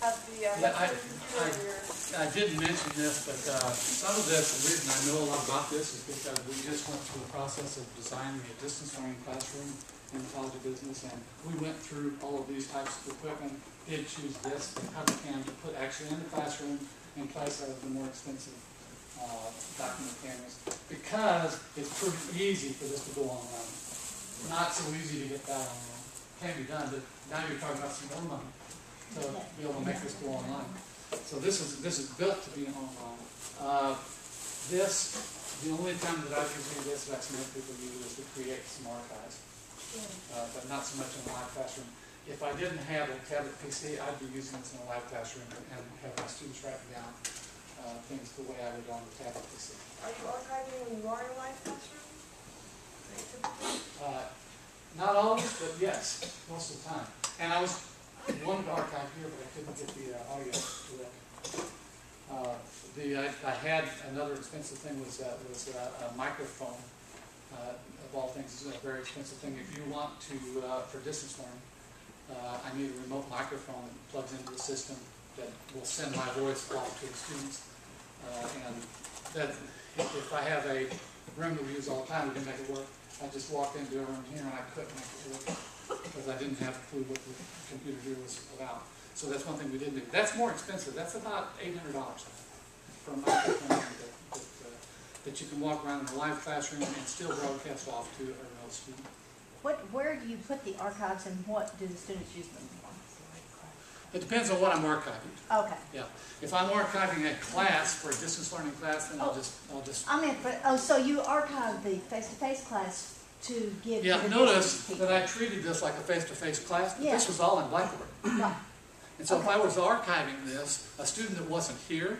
I didn't mention this, but some of this, the reason I know a lot about this is because we just went through the process of designing a distance learning classroom in the College of Business, and we went through all of these types of equipment, did choose this CoverCam to put actually in the classroom in place of the more expensive document cameras, because it's pretty easy for this to go online. Not so easy to get that online. Can be done, but now you're talking about some more money to be able to make this go online. So this is built to be online. The only time that I've used this, that some other people use, is to create some archives, but not so much in a live classroom. If I didn't have a tablet PC, I'd be using this in a live classroom and have my students write down things the way I would on the tablet PC. Are you archiving when you are in a live classroom? Not always, but yes, most of the time. And I wanted to archive here, but I couldn't get the audio correct. I had another expensive thing was a microphone. Of all things, this is a very expensive thing. If you want to, for distance learning, I need a remote microphone that plugs into the system that will send my voice off to the students. And that if I have a room that we use all the time, we can make it work. I just walked into a room here and I couldn't make it work because I didn't have a clue what the computer here was about. So that's one thing we didn't do. That's more expensive. That's about $800 for a microphone that you can walk around in a live classroom and still broadcast off to a remote student. Where do you put the archives and what do the students use them for? It depends on what I'm archiving. Okay. Yeah. If I'm archiving a class for a distance learning class, then I'll just. I mean, so you archive the face-to-face class to give. Yeah. Notice that I treated this like a face-to-face class, but this was all in Blackboard. Right. And so if I was archiving this, a student that wasn't here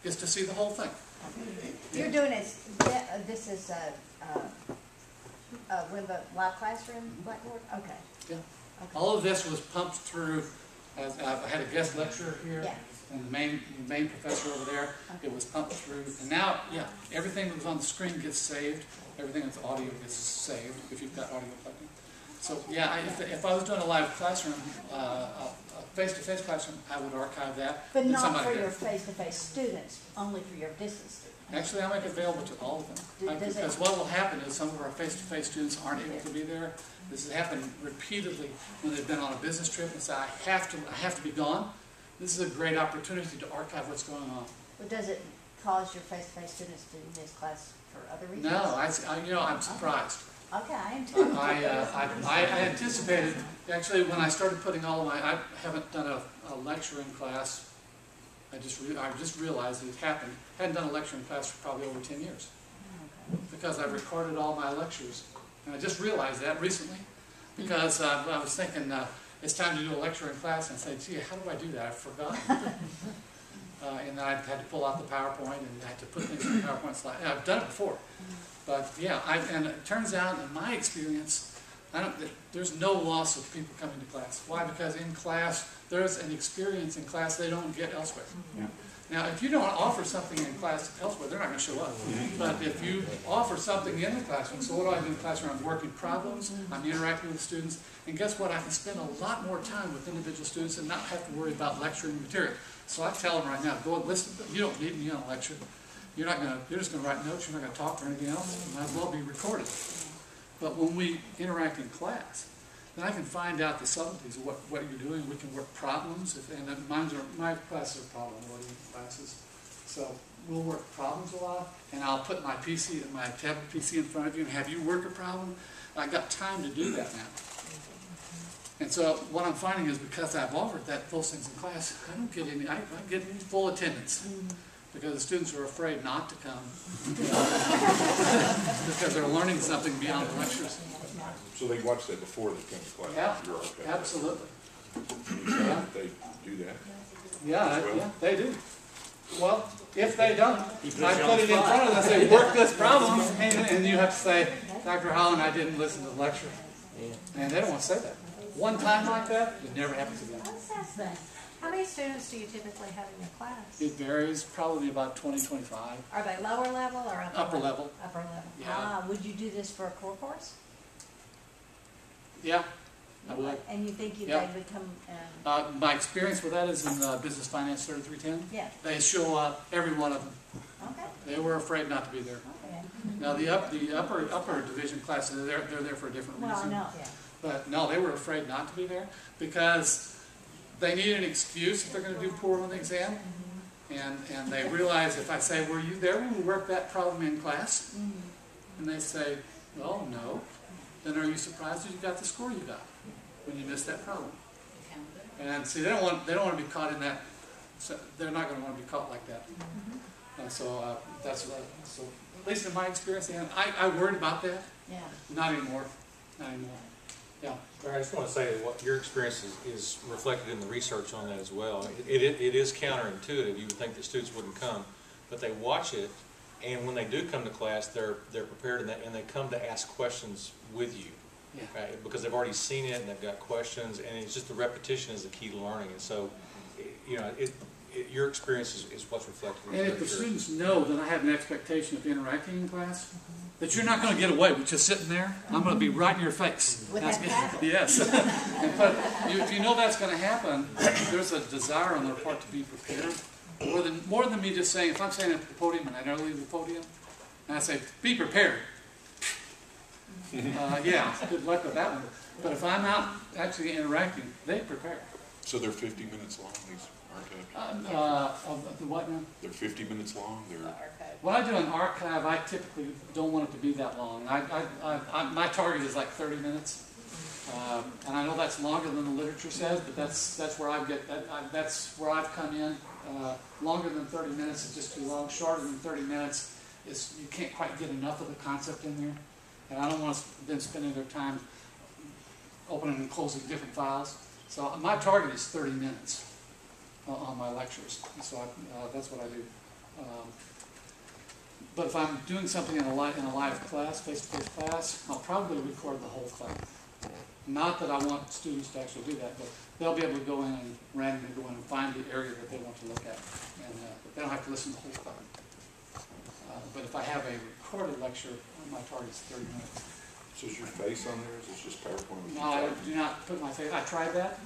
gets to see the whole thing. You're doing it. This is with a live classroom Blackboard. Okay. Yeah. Okay. All of this was pumped through. I had a guest lecturer here, and the main professor over there. Okay. It was pumped through, and now, everything that was on the screen gets saved. Everything that's audio gets saved if you've got audio plugged in. So if I was doing a live classroom, a face-to-face classroom, I would archive that. But not for your face-to-face students, only for your distance students. Actually, I make it available to all of them. Because what will happen is some of our face-to-face students aren't able to be there. This has happened repeatedly when they've been on a business trip and say, I have to be gone. This is a great opportunity to archive what's going on. But does it cause your face-to-face students to miss class for other reasons? No, I'm surprised. Okay, I am too. I anticipated, actually, when I started putting all of I haven't done a lecturing class. I just realized that it happened. I hadn't done a lecturing class for probably over 10 years. Okay. Because I've recorded all my lectures. And I just realized that recently. Because I was thinking, it's time to do a lecturing class, and I said, gee, how do I do that? I forgot. And I had to pull out the PowerPoint, and I had to put things in the PowerPoint slide. And I've done it before. But yeah, and it turns out, in my experience, there's no loss of people coming to class. Why? Because in class, there's an experience in class they don't get elsewhere. Yeah. Now, if you don't offer something in class elsewhere, they're not going to show up. But if you offer something in the classroom, so what do I do in the classroom? I'm working problems, I'm interacting with students, and guess what? I can spend a lot more time with individual students and not have to worry about lecturing material. So I tell them right now, go and listen. You don't need me on a lecture. You're just going to write notes, you're not going to talk or anything else. It might as well be recorded. But when we interact in class, then I can find out the subtleties of what you're doing. We can work problems, and my classes are problem-oriented classes. So we'll work problems a lot, and I'll put my tablet PC in front of you and have you work a problem. I've got time to do that now. And so what I'm finding is because I've offered those things in class, I get any full attendance. Because the students are afraid not to come because they're learning something beyond the lectures. So they watch that before they come to class? Yeah, absolutely. Yeah. They do that? Yeah, they do. Well, if they don't, I put it in front of them and say, work this problem, and you have to say, Dr. Holland, I didn't listen to the lecture. And they don't want to say that. One time like that, it never happens again. How many students do you typically have in your class? It varies, probably about 20, 25. Are they lower level or upper level? Upper level. Yeah. Would you do this for a core course? Yeah. I would. And you think Yeah. they would come, My experience with that is in Business Finance 3310. yeah, They show up, every one of them. okay, They were afraid not to be there. okay. Now, the upper division classes, they're there for a different Well, I reason. know. Yeah. But no, they were afraid not to be there because they need an excuse if they're going to do poor on the exam. And they realize if I say, were you there when we worked that problem in class? And they say, well, no. Then are you surprised that you got the score you got when you missed that problem? And see, they don't want to be caught in that. So they're not going to want to be caught like that. So that's what. So at least in my experience, and I worried about that. Yeah. Not anymore. Not anymore. Yeah. I just want to say that what your experience is reflected in the research on that as well. It is counterintuitive. You would think that students wouldn't come, but they watch it, and when they do come to class, they're prepared and they come to ask questions with you. Yeah. Right? Because they've already seen it and they've got questions, and it's just the repetition is the key to learning. And so, you know, your experience is what's reflected in And the if the literature. students know that I have an expectation of interacting in class, that you're not going to get away with just sitting there, I'm going to be right in your face. With that paddle. Yes. But if you know that's going to happen, there's a desire on their part to be prepared. More than me just saying, if I'm standing at the podium and I never leave the podium, and I say, be prepared. Yeah, good luck with that one. But if I'm out actually interacting, they prepare. So they're 50 minutes long, these archives? Of the what now? They're 50 minutes long, they're, When I do an archive, I typically don't want it to be that long. My target is like 30 minutes. And I know that's longer than the literature says, but that's where that's where I've come in. Longer than 30 minutes is just too long. Shorter than 30 minutes is you can't quite get enough of the concept in there. And I don't want them spending their time opening and closing different files. So my target is 30 minutes on my lectures. So that's what I do. But if I'm doing something in a live class, face-to-face class, I'll probably record the whole class. Not that I want students to actually do that, but they'll be able to go in and randomly go in and find the area that they want to look at. And they don't have to listen to the whole class. But if I have a recorded lecture, my target is 30 minutes. so is your face on there, or is it just PowerPoint? No, I do not put my face. I tried that,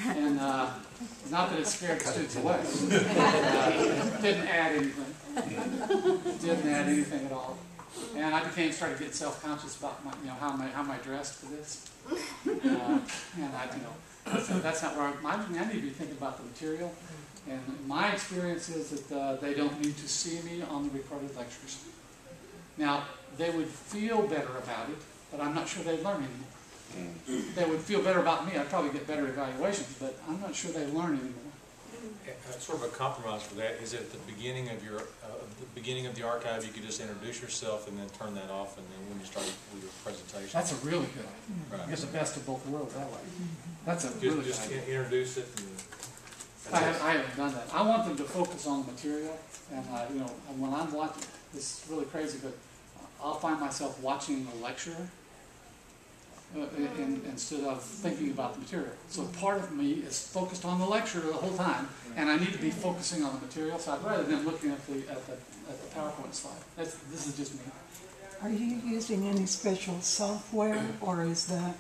and not that it scared the students away. It didn't add anything. It didn't add anything at all. And I started getting self-conscious about how am I dressed for this. And that's not where I need to be thinking about the material. And my experience is that they don't need to see me on the recorded lectures. Now, they would feel better about it, but I'm not sure they'd learn anymore. They would feel better about me. I'd probably get better evaluations, but I'm not sure they learn anymore. Sort of a compromise for that is at the beginning of the archive, you could just introduce yourself and then turn that off, and then when you start with your presentation. That's a really good idea. Right. Get the best of both worlds that way. That's a really good Just idea. introduce it. I haven't done that. I want them to focus on the material, and when I'm watching, this is really crazy, but I'll find myself watching the lecturer instead of thinking about the material. So part of me is focused on the lecture the whole time, and I need to be focusing on the material. So I'd rather than looking at the PowerPoint slide. This is just me. Are you using any special software, or is that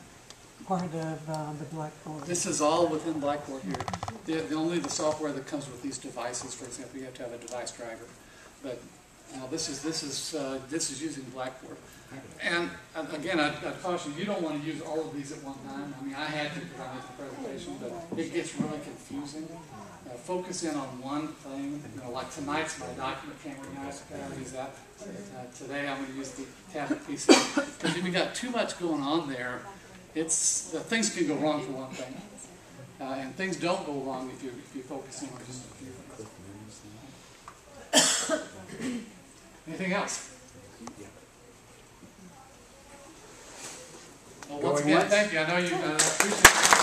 part of the Blackboard? This is all within Blackboard here. Only the software that comes with these devices, for example, you have to have a device driver. But now this is using Blackboard. And again, I'd caution you don't want to use all of these at one time. I mean, I had to because I made the presentation, but it gets really confusing. Focus in on one thing. Like tonight's my document camera. I use that. Today I'm going to use the tablet PC because if you got too much going on there, things can go wrong for one thing, and things don't go wrong if you focus in on just a few things. Anything else? Well, once again, thank you. I know you appreciate it.